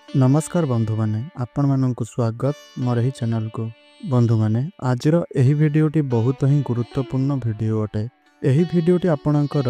नमस्कार बंधु माने आपण मानक स्वागत मोर ही चैनल को। बंधु माने आज एही भिडियोटी बहुत ही गुरुत्वपूर्ण भिडियो अटे। एही भिडियोटी आपणकर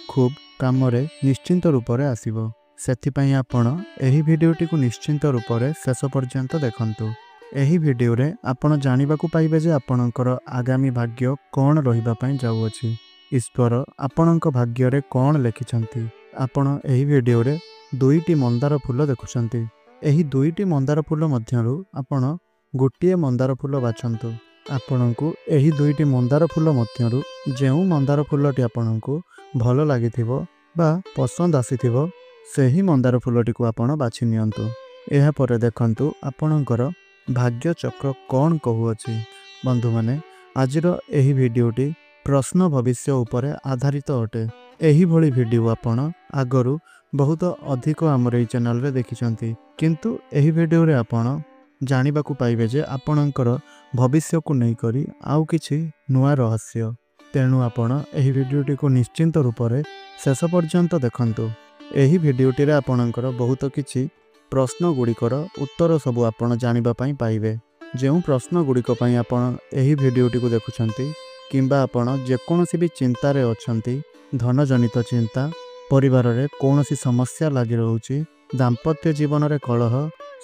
खूब काम रे निश्चिंत रूप रे आसीबो। सेथिपई आपण एही भिडियोटी को निश्चिंत रूप रे शेष पर्यंत देखंतु। एही भिडियो रे आपण जानिबा को पाइबे जे आपणकर आगामी भाग्य कोन रहिबा पई जाउ अछि। ईश्वर आपणक भाग्य रे कोन लेखिछंती। आपण एही भिडियो रे दुईटी मंदार फूल देखुछंती। एही दुईटी मंदार फूल मध्यरु आपण गोटिए मंदार फूल बाछंतु। आपणको एही दुईटी मंदार फूल मध्यरु जेउ मंदार फूलटी आपणको भल लागिथिबो बा पसंद आसीथिबो सेही मंदार फूलटी को आपण बाछि नियंतु। एहा परे देखंतु आपणकर भाग्य चक्र कोन कहूअछि। बंधु माने आजिर एही भिडियोटी प्रश्न भविष्य उपरे आधारित अटे। एही भली भिडियो आपण आगरु बहुत अधिक आमर एई चैनल रे देखिछंती, किंतु एही भिडियो रे आपण जानिबा को पाइबे जे आपणकर भविष्य को नै करी आउ किछि नुआ रहस्य। तेणु आपण एही भिडियोटी को निश्चिंत रूप रे शेष पर्यंत देखंतु। एही भिडियोटी रे आपणकर बहुत किछि प्रश्न गुड़िकर उत्तर सबु आपण जानिबा पई पाइबे। जेउ प्रश्न गुड़िक पई आपण एही भिडियोटी को देखुछंती किंबा आपण जेकोनोसी भी चिंता रे अछंती, धन जनित चिंता, परिवार रे कोनोसी समस्या लागि रहउची, दाम्पत्य जीवन रे कलह,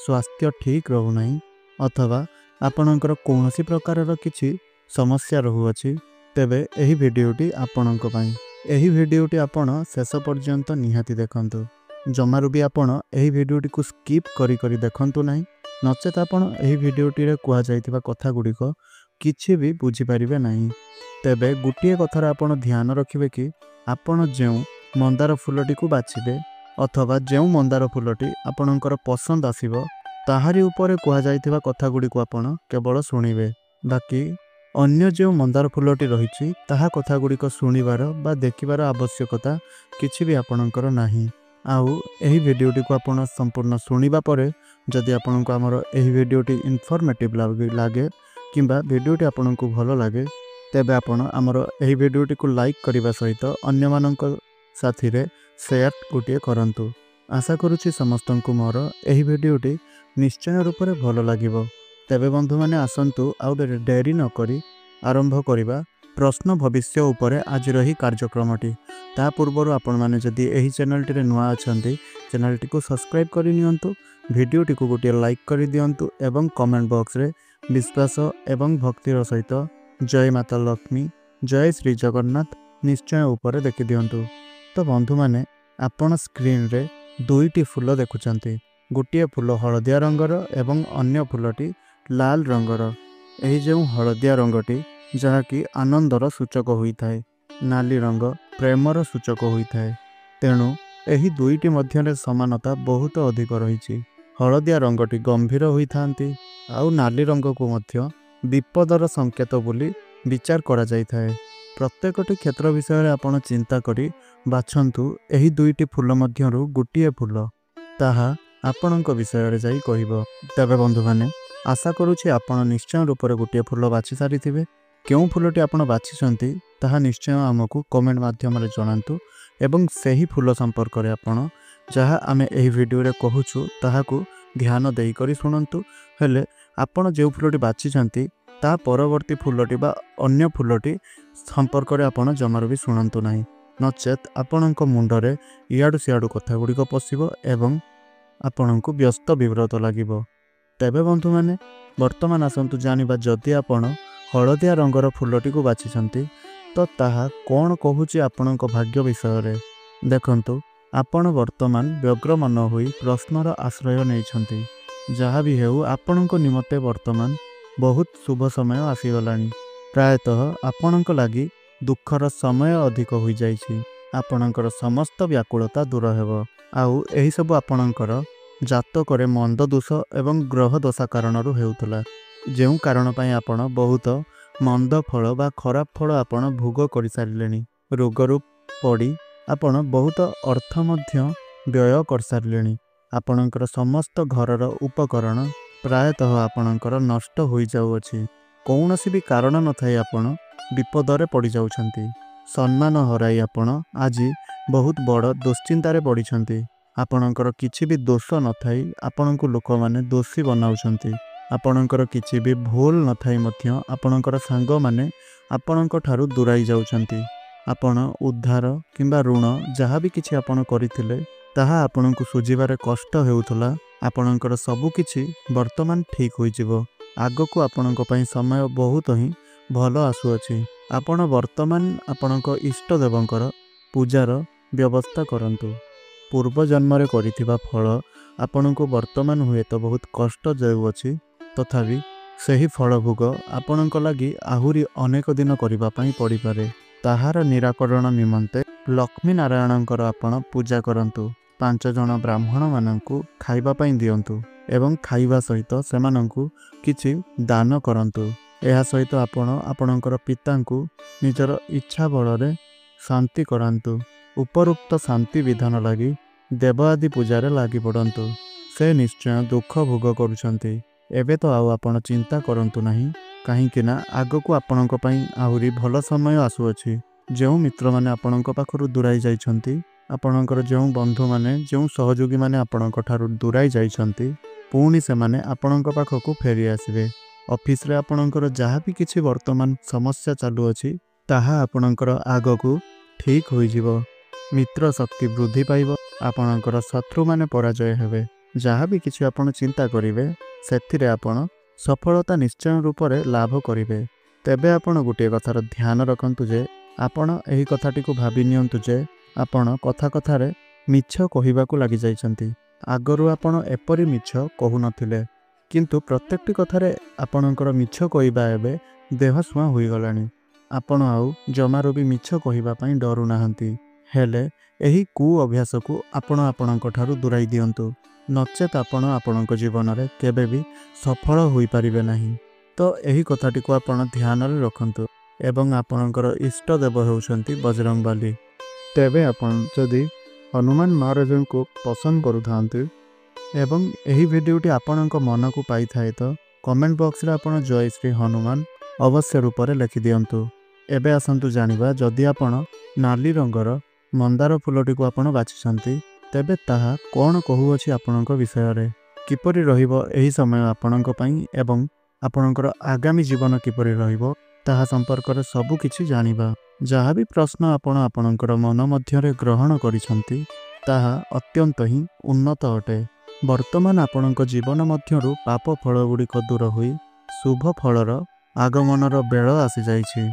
स्वास्थ्य ठीक रहु नाही, अथवा आपणकर कोनोसी प्रकार रो किछि समस्या रहुअछि, तेबे एही भिडियोटी आपणक पई। एही भिडियोटी आपण शेष पर्यंत निहाती देखंतु। जमारु भी आपण एही भिडियोटी को स्किप करी करी देखंतु नाही, नचेत आपण एही भिडियोटी रे कुआ जायतिबा कथा गुडीको किछि भी बुझी परिबे नाही। तेबे गुटिए कथार आपण ध्यान रखिबे कि आपण जेउ मंदार फूलटी को बाछिबे अथवा जेउ मंदार फूलटी आपणकर पसंद आसीबो ताहारी उपरे कुआ जायतिबा कथा गुडी को आपण केवल सुनिबे। बाकी अन्य जेउ मंदार फूलटी रहिछि ताहा कथा गुडी को सुनिबार बा देखिबार आवश्यकता किछि भी आपणकर नाही। आउ एही भिडियोटी को आपण संपूर्ण सुनिबा परे जदि आपणको हमर एही भिडियोटी इन्फॉर्मेटिव लागे किंबा भिडियोटी आपणको भलो लागे तेबे आपण हमर एही भिडियोटी को लाइक करिबा सहित अन्य मानक साथी रे शेयर गोटे करंतु। आशा करूछि समस्तंकु मोर एही भिडियोटी निश्चय रूप से भल लागिबो। तेबे बंधु माने आसंतु आउ डेरी न करी आरंभ करिबा प्रश्न भविष्य उपरे आजिर ही कार्यक्रमटी। ता पूर्वरु आपण माने जदि एही चैनलटी रे नुआ अछंती चैनलटी को सब्सक्राइब करि नियंतु, भिडियोटी को गोटे लाइक करि दियंतु एवं कमेंट बॉक्स रे विश्वास एवं भक्तिर सहित जय माता लक्ष्मी, जय श्री जगन्नाथ निश्चय ऊपर देखि दियंतु। तो बंधु माने आपण स्क्रीन रे दुईटी फूल देखुचंती। गोटिए फूल हलदिया रंगर एवं अन्य फूलटी लाल रंगर। एही जे हलदिया रंगटी जहाँकि आनंदर सूचक होइथाय, नाली रंग प्रेमर सूचक होइथाय। तेणु एही दुईटी मध्यरे समानता बहुत अधिक रहिछि। हलदिया रंगटी गंभीर होइथांती आउ नाली रंग को मध्य विपदर संकेत बोली विचार करा जाइथाय। प्रत्येकटी क्षेत्र विषय रे आपण चिंता करी बाछंतु एही दुईटी फूल मध्यरु गोटिए फूल ताहा आपणक विषय रे जाई कहिबो। तबे बंधु माने आशा करूछि आपण निश्चय रूप रे गोटिए फूल बाछि सारिथिबे। केउ फूलटी आपण बाछिसंती ताहा निश्चय हमकु कमेंट माध्यम रे जणांतु एवं सेही फूल संपर्क रे आपण जहा आमे एही वीडियो रे कहूछु ताहाकु ध्यान देई करी सुनंतु। हेले आपण जे फूलटी बाछिसंती ता परवर्ती फूलटी बा अन्य फूलटी संपर्क रे आपण जमार भी सुनंतु नाही, नचेत आपणक मुंडरे इयाडु सियाडु कथा गुडी को पसिबो एवं आपणको व्यस्त विव्रत लागिबो। तेबे बंधु माने वर्तमान आसंतु जानिबा जदि आपण हलदिया रंगर फूलटी को बाछिसंती तो ताहा कोन कहूची आपणक भाग्य विषय रे। देखंतु आपण वर्तमान व्यग्र मन होई प्रश्नर आश्रय नैछंती। जहा भी हेउ आपणक निमते वर्तमान बहुत शुभ समय आसीगलानी। प्रायतः आपणक लागि दुखर समय अधिक होई जाइछि। आपणकर समस्त व्याकुलता दूर हेबो। आउ एही सब आपणकर जातकरे मंद दोष एवं ग्रह दशा कारणरु हेउतला, जेउ कारण पई आपण बहुत मंद फल बा खराब फल आपण भोग करि सारिलेनी। रोगरु पड़ी आपण बहुत अर्थ मध्य व्यय कर सारिलेनी। आपणकर समस्त घरर उपकरण प्रायतः आपणकर नष्ट होई जाउअछि। कौनसी भी कारण न थाई आपण विपदरे पड़ी जाउछंती। सम्मान हराई आपण आज बहुत बड़ दुश्चिंतारे पड़िछंती। ଆପଣଙ୍କର କିଛି ବି ଦୋଷ ନଥାଇ ଆପଣଙ୍କୁ ଲୋକମାନେ ଦୋଷୀ ବନାଉଛନ୍ତି। ଆପଣଙ୍କର କିଛି ବି ଭୁଲ ନଥାଇ ମଧ୍ୟ ଆପଣଙ୍କର ସାଙ୍ଗମାନେ ଆପଣଙ୍କ ଠାରୁ ଦୂରାଇ ଯାଉଛନ୍ତି। ଆପଣ ଉଦ୍ଧାର କିମ୍ବା ଋଣ ଯାହା ବି କିଛି ଆପଣ କରିଥିଲେ ତାହା ଆପଣଙ୍କୁ ସୁଝିବାରେ କଷ୍ଟ ହେଉଥିଲା। ଆପଣଙ୍କର ସବୁ କିଛି ବର୍ତ୍ତମାନ ଠିକ୍ ହୋଇଯିବ। ଆଗକୁ ଆପଣଙ୍କ ପାଇଁ ସମୟ ବହୁତ ହିଁ ଭଲ ଆସୁଅଛି। ଆପଣ ବର୍ତ୍ତମାନ ଆପଣଙ୍କ ଇଷ୍ଟ ଦେବଙ୍କର ପୂଜାର ବ୍ୟବସ୍ଥା କରନ୍ତୁ। ପୂର୍ବ ଜନ୍ମରେ କରିଥିବା ଫଳ ଆପଣଙ୍କୁ ବର୍ତ୍ତମାନ ହୁଏତ ବହୁତ କଷ୍ଟ ଦେଉଅଛି, ତଥାପି ସେହି ଫଳ ଭୋଗ ଆପଣଙ୍କ ଲାଗି ଆହୁରି ଅନେକ ଦିନ କରିବା ପାଇଁ ପଡ଼ିପାରେ। ତାହାର ନିରାକରଣ ନିମନ୍ତେ ଲକ୍ଷ୍ମୀ ନାରାୟଣଙ୍କର ଆପଣ ପୂଜା କରନ୍ତୁ। 5 ଜଣ ବ୍ରାହ୍ମଣମାନଙ୍କୁ ଖାଇବା ପାଇଁ ଦିଅନ୍ତୁ ଏବଂ ଖାଇବା ସହିତ ସେମାନଙ୍କୁ କିଛି ଦାନ କରନ୍ତୁ। ଏହା ସହିତ ଆପଣ ଆପଣଙ୍କର ପିତାଙ୍କୁ ନିଜର ଇଚ୍ଛା ବଳରେ ଶାନ୍ତି କରାନ୍ତୁ। ଉପରୋକ୍ତ ଶାନ୍ତି ବିଧାନ ଲାଗି ଦେବ ଆଦି ପୂଜାରେ ଲାଗି ପଡ଼ନ୍ତୁ। ସେ ନିଶ୍ଚୟ ଦୁଃଖ ଭୋଗ କରୁଛନ୍ତି। ଏବେ ତ ଆଉ ଆପଣ ଚିନ୍ତା କରନ୍ତୁ ନାହିଁ, କାହିଁକି ନା ଆଗକୁ ଆପଣଙ୍କ ପାଇଁ ଆହୁରି ଭଲ ସମୟ ଆସୁଅଛି। ଯେଉଁ ମିତ୍ରମାନେ ଆପଣଙ୍କ ପାଖରୁ ଦୂରାଇ ଯାଇଛନ୍ତି, ଆପଣଙ୍କର ଯେଉଁ ବନ୍ଧୁମାନେ ଯେଉଁ ସହଯୋଗୀମାନେ ଆପଣଙ୍କ ଠାରୁ ଦୂରାଇ ଯାଇଛନ୍ତି, ପୁଣି ସେମାନେ ଆପଣଙ୍କ ପାଖକୁ ଫେରି ଆସିବେ। ଅଫିସରେ ଆପଣଙ୍କର ଯାହା ବି କିଛି ବର୍ତ୍ତମାନ ସମସ୍ୟା ଚାଲୁଅଛି ତାହା ଆପଣଙ୍କର ଆଗକୁ ଠିକ୍ ହୋଇଯିବ। ମିତ୍ର ଶକ୍ତି ବୃଦ୍ଧି ପାଇବ। ଆପଣଙ୍କର ଶତ୍ରୁମାନେ ପରାଜୟ ହେବେ। ଯାହା ବି କିଛି ଆପଣ ଚିନ୍ତା କରିବେ ସେଥିରେ ଆପଣ ସଫଳତା ନିଶ୍ଚୟ ରୂପରେ ଲାଭ କରିବେ। ତେବେ ଆପଣ ଗୋଟିଏ କଥାର ଧ୍ୟାନ ରଖନ୍ତୁ ଯେ ଆପଣ ଏହି କଥାଟିକୁ ଭାବି ନିଅନ୍ତୁ ଯେ ଆପଣ କଥା କଥାରେ ମିଛ କହିବାକୁ ଲାଗିଯାଇଛନ୍ତି। ଆଗରୁ ଆପଣ ଏପରି ମିଛ କହୁନଥିଲେ, କିନ୍ତୁ ପ୍ରତ୍ୟେକଟି କଥାରେ ଆପଣଙ୍କର ମିଛ କହିବା ଏବେ ଦେହ ଛୁଆଁ ହୋଇଗଲାଣି। ଆପଣ ଆଉ ଜମାରୁ ବି ମିଛ କହିବା ପାଇଁ ଡରୁନାହାନ୍ତି। ହେଲେ ଏହି କୁ ଅଭ୍ୟାସକୁ ଆପଣ ଆପଣଙ୍କ ଠାରୁ ଦୂରାଇ ଦିଅନ୍ତୁ, ନଚେତ୍ ଆପଣ ଆପଣଙ୍କ ଜୀବନରେ କେବେ ବି ସଫଳ ହୋଇପାରିବେ ନାହିଁ। ତ ଏହି କଥାଟିକୁ ଆପଣ ଧ୍ୟାନରେ ରଖନ୍ତୁ ଏବଂ ଆପଣଙ୍କର ଇଷ୍ଟ ଦେବ ହେଉଛନ୍ତି ବଜରଙ୍ଗବାଲି। ତେବେ ଆପଣ ଯଦି ହନୁମାନ ମହାରାଜଙ୍କୁ ପସନ୍ଦ କରୁଥାନ୍ତି ଏବଂ ଏହି ଭିଡ଼ିଓଟି ଆପଣଙ୍କ ମନକୁ ପାଇଥାଏ ତ କମେଣ୍ଟ ବକ୍ସରେ ଆପଣ ଜୟ ଶ୍ରୀ ହନୁମାନ ଅବଶ୍ୟ ରୂପରେ ଲେଖିଦିଅନ୍ତୁ। ଏବେ ଆସନ୍ତୁ ଜାଣିବା, ଯଦି ଆପଣ ନାଲି ରଙ୍ଗର ମନ୍ଦାର ଫୁଲଟିକୁ ଆପଣ ବାଛିଛନ୍ତି ତେବେ ତାହା କ'ଣ କହୁଅଛି ଆପଣଙ୍କ ବିଷୟରେ। କିପରି ରହିବ ଏହି ସମୟ ଆପଣଙ୍କ ପାଇଁ ଏବଂ ଆପଣଙ୍କର ଆଗାମୀ ଜୀବନ କିପରି ରହିବ ତାହା ସମ୍ପର୍କରେ ସବୁ କିଛି ଜାଣିବା। ଯାହା ବି ପ୍ରଶ୍ନ ଆପଣ ଆପଣଙ୍କର ମନ ମଧ୍ୟରେ ଗ୍ରହଣ କରିଛନ୍ତି ତାହା ଅତ୍ୟନ୍ତ ହିଁ ଉନ୍ନତ ଅଟେ। ବର୍ତ୍ତମାନ ଆପଣଙ୍କ ଜୀବନ ମଧ୍ୟରୁ ପାପ ଫଳ ଗୁଡ଼ିକ ଦୂର ହୋଇ ଶୁଭ ଫଳର ଆଗମନର ବେଳ ଆସିଯାଇଛି।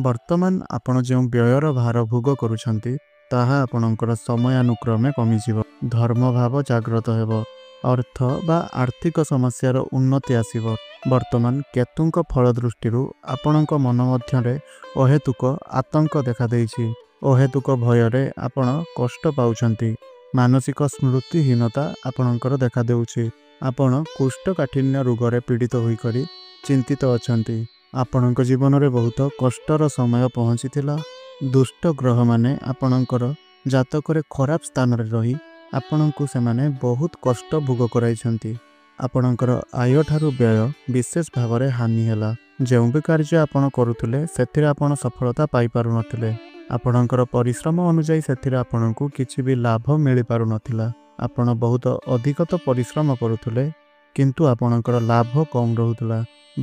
ବର୍ତ୍ତମାନ ଆପଣ ଯେଉଁ ବ୍ୟୟର ଭାର ଭୋଗ କରୁଛନ୍ତି ତାହା ଆପଣଙ୍କର ସମୟାନୁକ୍ରମେ କମିଯିବ। ଧର୍ମଭାବ ଜାଗ୍ରତ ହେବ। ଅର୍ଥ ବା ଆର୍ଥିକ ସମସ୍ୟାର ଉନ୍ନତି ଆସିବ। ବର୍ତ୍ତମାନ କେତୁଙ୍କ ଫଳ ଦୃଷ୍ଟିରୁ ଆପଣଙ୍କ ମନ ମଧ୍ୟରେ ଅହେତୁକ ଆତଙ୍କ ଦେଖାଦେଇଛି। ଅହେତୁକ ଭୟରେ ଆପଣ କଷ୍ଟ ପାଉଛନ୍ତି। ମାନସିକ ସ୍ମୃତିହୀନତା ଆପଣଙ୍କର ଦେଖାଦେଉଛି। ଆପଣ କୋଷ୍ଠକାଠିନ୍ୟ ରୋଗରେ ପୀଡ଼ିତ ହୋଇକରି ଚିନ୍ତିତ ଅଛନ୍ତି। ଆପଣଙ୍କ ଜୀବନରେ ବହୁତ କଷ୍ଟର ସମୟ ପହଞ୍ଚିଥିଲା। ଦୁଷ୍ଟ ଗ୍ରହମାନେ ଆପଣଙ୍କର ଜାତକରେ ଖରାପ ସ୍ଥାନରେ ରହି ଆପଣଙ୍କୁ ସେମାନେ ବହୁତ କଷ୍ଟ ଭୋଗ କରାଇଛନ୍ତି। ଆପଣଙ୍କର ଆୟ ଠାରୁ ବ୍ୟୟ ବିଶେଷ ଭାବରେ ହାନି ହେଲା। ଯେଉଁ ବି କାର୍ଯ୍ୟ ଆପଣ କରୁଥିଲେ ସେଥିରେ ଆପଣ ସଫଳତା ପାଇପାରୁନଥିଲେ। ଆପଣଙ୍କର ପରିଶ୍ରମ ଅନୁଯାୟୀ ସେଥିରେ ଆପଣଙ୍କୁ କିଛି ବି ଲାଭ ମିଳିପାରୁନଥିଲା। ଆପଣ ବହୁତ ଅଧିକ ତ ପରିଶ୍ରମ କରୁଥିଲେ, କିନ୍ତୁ ଆପଣଙ୍କର ଲାଭ କମ୍ ରହୁଥିଲା।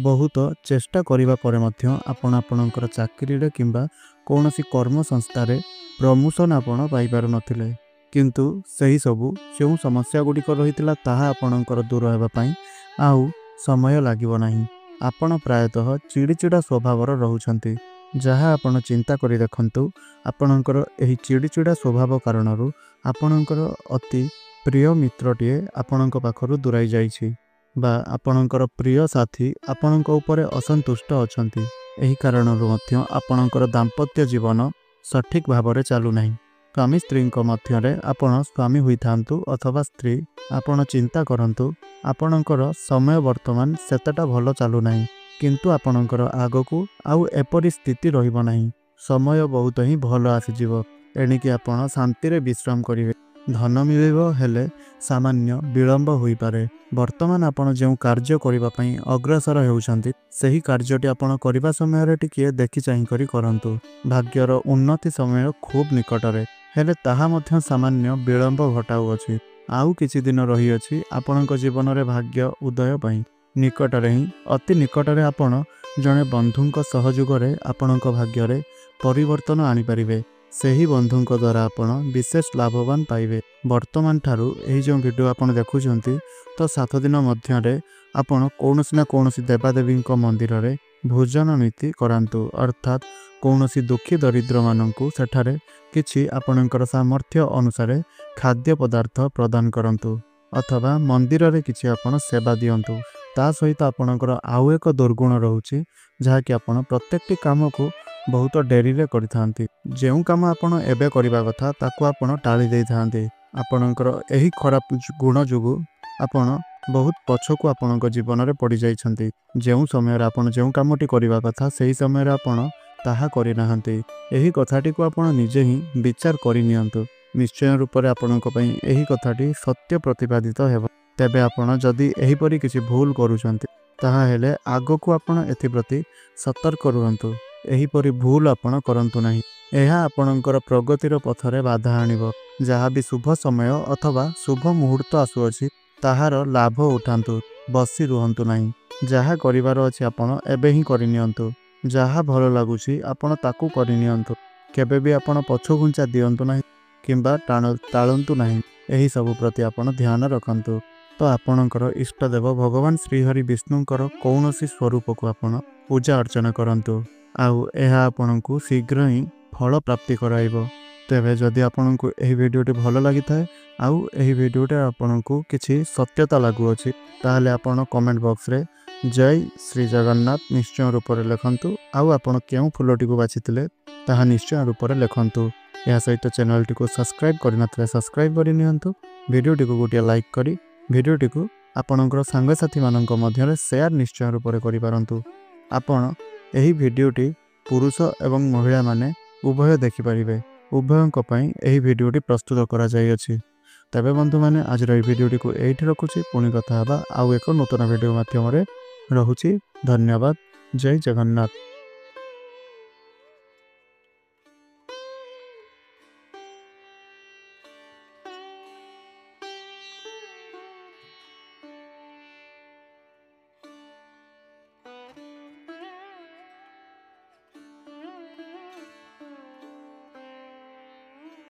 ବହୁତ ଚେଷ୍ଟା କରିବା ପରେ ମଧ୍ୟ ଆପଣ ଆପଣଙ୍କର ଚାକିରିରେ କିମ୍ବା କୌଣସି କର୍ମ ସଂସ୍ଥାରେ ପ୍ରମୋସନ୍ ଆପଣ ପାଇପାରୁନଥିଲେ। କିନ୍ତୁ ସେହି ସବୁ ଯେଉଁ ସମସ୍ୟା ଗୁଡ଼ିକ ରହିଥିଲା ତାହା ଆପଣଙ୍କର ଦୂର ହେବା ପାଇଁ ଆଉ ସମୟ ଲାଗିବ ନାହିଁ। ଆପଣ ପ୍ରାୟତଃ ଚିଡ଼ିଚିଡ଼ା ସ୍ୱଭାବର ରହୁଛନ୍ତି। ଯାହା ଆପଣ ଚିନ୍ତା କରି ଦେଖନ୍ତୁ, ଆପଣଙ୍କର ଏହି ଚିଡ଼ିଚିଡ଼ା ସ୍ୱଭାବ କାରଣରୁ ଆପଣଙ୍କର ଅତି ପ୍ରିୟ ମିତ୍ରଟିଏ ଆପଣଙ୍କ ପାଖରୁ ଦୂରାଇ ଯାଇଛି ବା ଆପଣଙ୍କର ପ୍ରିୟ ସାଥୀ ଆପଣଙ୍କ ଉପରେ ଅସନ୍ତୁଷ୍ଟ ଅଛନ୍ତି। ଏହି କାରଣରୁ ମଧ୍ୟ ଆପଣଙ୍କର ଦାମ୍ପତ୍ୟ ଜୀବନ ସଠିକ୍ ଭାବରେ ଚାଲୁନାହିଁ। ସ୍ୱାମୀ ସ୍ତ୍ରୀଙ୍କ ମଧ୍ୟରେ ଆପଣ ସ୍ୱାମୀ ହୋଇଥାନ୍ତୁ ଅଥବା ସ୍ତ୍ରୀ, ଆପଣ ଚିନ୍ତା କରନ୍ତୁ ଆପଣଙ୍କର ସମୟ ବର୍ତ୍ତମାନ ସେତେଟା ଭଲ ଚାଲୁନାହିଁ, କିନ୍ତୁ ଆପଣଙ୍କର ଆଗକୁ ଆଉ ଏପରି ସ୍ଥିତି ରହିବ ନାହିଁ। ସମୟ ବହୁତ ହିଁ ଭଲ ଆସିଯିବ। ଏଣିକି ଆପଣ ଶାନ୍ତିରେ ବିଶ୍ରାମ କରିବେ। ଧନ ମିଳିବ, ହେଲେ ସାମାନ୍ୟ ବିଳମ୍ବ ହୋଇପାରେ। ବର୍ତ୍ତମାନ ଆପଣ ଯେଉଁ କାର୍ଯ୍ୟ କରିବା ପାଇଁ ଅଗ୍ରସର ହେଉଛନ୍ତି ସେହି କାର୍ଯ୍ୟଟି ଆପଣ କରିବା ସମୟରେ ଟିକିଏ ଦେଖି ଚାହିଁ କରି କରନ୍ତୁ। ଭାଗ୍ୟର ଉନ୍ନତି ସମୟ ଖୁବ୍ ନିକଟରେ, ହେଲେ ତାହା ମଧ୍ୟ ସାମାନ୍ୟ ବିଳମ୍ବ ଘଟାଉଅଛି। आउ किछि दिन रहिअछि आपणक जीवनरे भाग्य उदय पई निकटरे ही अति निकटरे आपण जणे बंधुंक सहयोगरे आपणक भाग्यरे परिवर्तन आनी परिबे। सेही बंधुंक द्वारा आपण विशेष लाभवान पाइबे। वर्तमान ठारू एही जो वीडियो आपण देखुछंती तो 7 दिन मध्यरे आपण कौनसी ना कौनसी देवादेवींक मंदिर रे भोजन नीति करांतु, अर्थात कौनसी दुखी दरिद्र मानंकु सेठारे किछि आपणकर सामर्थ्य अनुसारे खाद्य पदार्थ प्रदान करंतु अथवा मंदिर रे किछि आपण सेवा दियंतु। ता सहित आपणकर आउ एक दुर्गुण रहुछि जहा कि आपण प्रत्येकटी काम को बहुत डेरी रे करिथांती। जेउ काम आपण एबे करिबा कथा ताकू आपण टाळी देई थांती। आपणकर एही खराब गुण जुगु आपण बहुत पछकु आपणक जीवन रे पड़ी जाइछंती। जेउ समय रे आपण जेउ कामटी करिबा कथा सेही समय रे आपण ताहा करि नाहंती। एही कथाटी को आपण निजे ही विचार करि नियंतु। निश्चय रूप रे आपणक पई एही कथाटी सत्य प्रतिपादित हेबो। तेबे आपण जदि एही परि किछि भूल करूछंती ताहा हेले आगो को आपण एथि प्रति सतर्क रुहंतु। एही परि भूल आपण करंतु नाही। एहा आपणकर प्रगतिर पथरे बाधा आनिबो। जहा भी शुभ समय अथवा शुभ मुहूर्त आसुअछि ताहार लाभ उठांतु, बसी रुहंतु नाही। जहा करिवार अछि आपण एबे ही करि नियंतु। जहा भलो लागुछि आपण ताकू करि नियंतु। केबे भी आपण पछ घुंचा दियंतु नाही किंबा टाळंतु नाही। एही सब प्रति आपण ध्यान रखंतु। तो आपणकर इष्टदेव भगवान श्रीहरि विष्णुंकर कौनसी स्वरूप को आपण पूजा अर्चना करंतु। आउ एहा आपणकु शीघ्र ही फल प्राप्ति कराइबो। तेबे जदि आपणकु एही वीडियोटी भलो लागि थाए आउ एही वीडियोटे आपणकु किछि सत्यता लागु अछि ताहाले आपण कमेंट बॉक्स रे जय श्री जगन्नाथ निश्चय रूप रे लिखंतु। आउ आपण केउ फुलटी को बाछिथिले ताहा निश्चय रूप रे लिखंतु। या सहित चैनल टी को सब्सक्राइब करिनथले सब्सक्राइब करि नियंतु। वीडियोटी को गोटिया लाइक करी वीडियोटी को आपणकर सांगसाथी मानक मध्यरे शेयर निश्चय रूप रे करि पारंतु। आपण एही वीडियोटी पुरुष एवं महिला माने उभय देखि परिबे। उभयंक पई एही वीडियोटी प्रस्तुत करा जाय अछि। तबे बंधु माने आज रे वीडियोटी को एठी रखुछि। पुणी कथा हबा आउ एक नूतन वीडियो माध्यम रे रहुछि। धन्यवाद। जय जगन्नाथ।